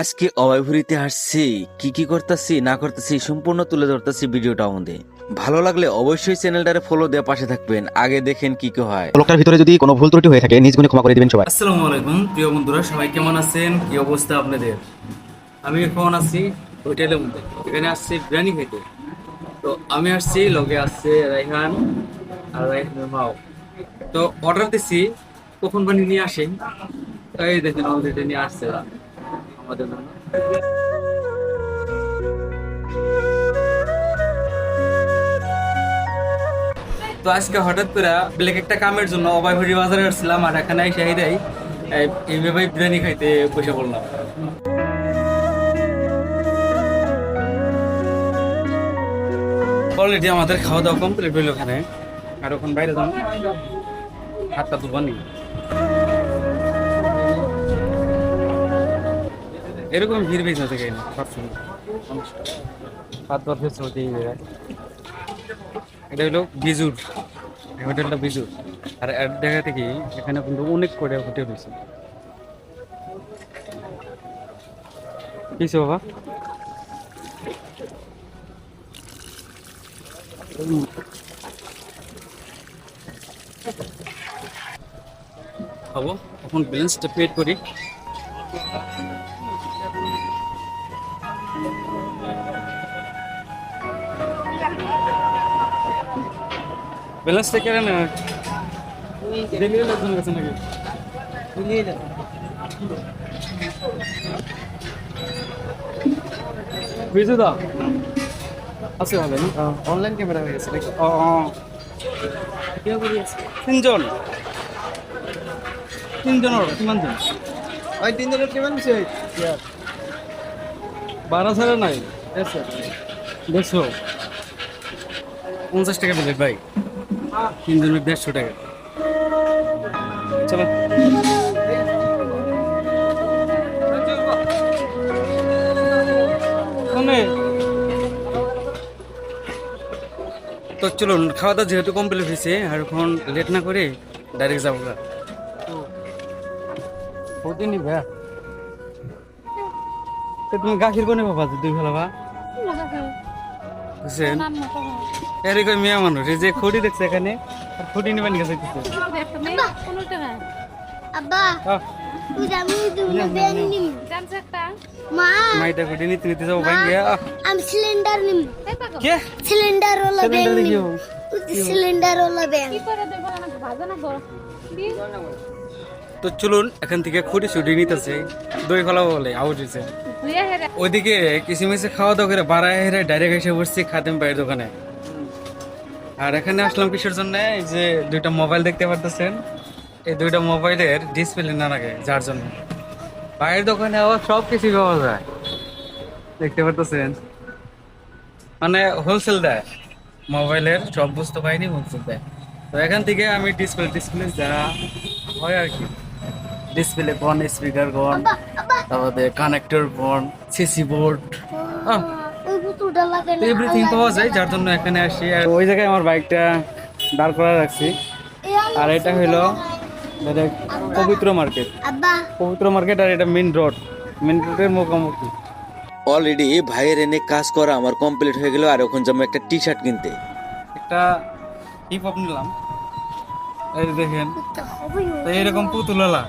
আজকে অভয়পুরীতে আসছি, কি কি করতেছি না করতেছি সম্পূর্ণ তুলে ধরতেছি ভিডিওটা মধ্যে। ভালো লাগলে অবশ্যই চ্যানেলটারে ফলো দিয়ে পাশে থাকবেন, আগে দেখেন কি কি হয়। ব্লগটার ভিতরে যদি কোনো ভুল ত্রুটি হয়ে থাকে নিজ গুণে ক্ষমা করে দিবেন সবাই। আসসালামু আলাইকুম প্রিয় বন্ধুরা, সবাই কেমন আছেন? কি অবস্থা আপনাদের? আমি এখন আছি হোটেলের মধ্যে, এখানে আসছি বিরিয়ানি খেতে। তো আমি আসছি, লগে আসছে রাইহান আর রাইহানের মাও। তো অর্ডার দিছি, কখন বানি নিয়ে আসেন। এই দেখেন অলরেডি নিয়ে আসছে আমাদের জন্য। তো আজকে হঠাৎ করে ব্ল্যাক একটা কামের জন্য অভয়পুরি বাজারে আসছিলাম, আর এখানে শাহিদাই এইভাবে বিরিয়ানি খাইতে বসে পড়লাম। অলরেডি আমাদের খাওয়া দাওয়া কমপ্লিট হইলো ওখানে, আর ওখানে বাইরে যান হাতটা তো বানি এরকম ভিড় বেশি না থেকে এটা হলো বিজুর, এই হোটেলটা বিজুর। আর এক জায়গা থেকে এখানে কিন্তু অনেক করে হোটেল হয়েছে। কিসে বাবা? খাবো এখন, ব্যালেন্সটা পেড করি। ব্যালেন্সটা কেন না ডেলিভারি লাগবে না নাকি? বুঝছো দা আছে ভালো না? অনলাইন ক্যামেরা হয়ে গেছে নাকি? তিনজন তিনজনের কিমান জন? ওই 3 দিনের কেমন হইছে? বারো ছাড়া নাই, 150 টাকা প্লেট ভাই, তিনজনের 150 টাকা। চলো তো চলুন, খাওয়া দাওয়া যেহেতু কমপ্লিট হয়েছে, আর এখন লেট না করে ডাইরেক্ট যাবো। কতদিনই ভাই তুমি গাখির কোনে বাবা দুই ফেলাবা বুঝছেন? এরকম মেয়ে মানুষ, এই যে খুঁটি দেখছে এখানে, আর খুঁটি নিবেন গেছে আব্বা তুই জানি তুমি বেন নিম মা মাইটা খুঁটি নিতে নিতে যাবো ভাই গিয়া। আমি সিলিন্ডার নিম কে সিলিন্ডার ওলা বেন সিলিন্ডারে কি নিম হবো? সিলিন্ডার ওলা বেন তো চলুন, এখান থেকে খুঁটি ছুটি নিতেছে, দই ফেলা বলে আউট হয়েছে। ওইদিকে কিসিমিসে খাওয়া দাওয়া করে বাড়ায় হেরে ডাইরেক্ট এসে বসছি খাদিম ভাইয়ের দোকানে। আর এখানে আসলাম কিসের জন্য? এই যে দুইটা মোবাইল দেখতে পারতেছেন, এই দুইটা মোবাইলের ডিসপ্লে না লাগে, যার জন্য ভাইয়ের দোকানে আবার সব কিছু পাওয়া যায়, দেখতে পারতেছেন। মানে হোলসেল দেয়, মোবাইলের সব বস্তু পাইনি হোলসেল দেয়। তো এখান থেকে আমি ডিসপ্লে যা হয় আর কি, ডিসপ্লে কোন, স্পিকার কোন, তারপরে কানেক্টর কোন, সিসি বোর্ড, ওই বুতুটা লাগে না এভরিথিং পাওয়া যায়, যার জন্য এখানে আসি। আর ওই জায়গায় আমার বাইকটা দাঁড় করা রাখছি। আর এটা হইলো পবিত্র মার্কেট, আব্বা পবিত্র মার্কেট, আর এটা মেন রোডের মুখোমুখি। অলরেডি ভাইয়ের এনে কাজ করা আমার কমপ্লিট হয়ে গেল, আর এখন যাবো একটা টি শার্ট কিনতে। একটা হিপ হপ নিলাম, এই যে দেখেন, তো এরকম পুতুলালা।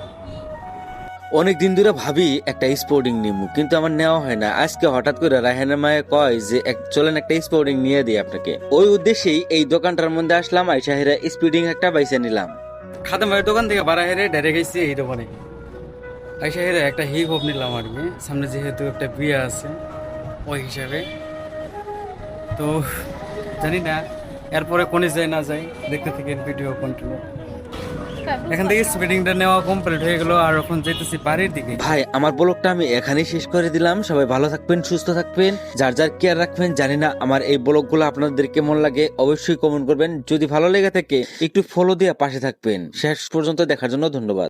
অনেক দিন ধরে ভাবি একটা স্পোর্টিং নিমু, কিন্তু আমার নেওয়া হয় না। আজকে হঠাৎ করে রায়হানের মায়ে কয় যে চলেন একটা স্পোর্টিং নিয়ে দিই আপনাকে, ওই উদ্দেশ্যেই এই দোকানটার মধ্যে আসলাম। আইসা হেরা স্পিডিং একটা বাইসে নিলাম। খাদেম ভাইয়ের দোকান থেকে বাড়া হেরে ডাইরেক্ট গেছি এই দোকানে। আইসা হেরে একটা হিপ হপ নিলাম আর কি, সামনে যেহেতু একটা বিয়ে আছে ওই হিসাবে। তো জানি না এরপরে কোনে যায় না যায়, দেখতে থেকে ভিডিও কন্টিনিউ। এখান থেকে স্পিডিংটা নেওয়া কমপ্লিট হয়ে গেল, আর এখন যেতেছি বাড়ির দিকে। ভাই আমার ব্লগটা আমি এখানেই শেষ করে দিলাম। সবাই ভালো থাকবেন, সুস্থ থাকবেন, যার যার কেয়ার রাখবেন। জানি না আমার এই ব্লগগুলো আপনাদের কেমন লাগে, অবশ্যই কমেন্ট করবেন। যদি ভালো লেগে থাকে একটু ফলো দিয়ে পাশে থাকবেন। শেষ পর্যন্ত দেখার জন্য ধন্যবাদ।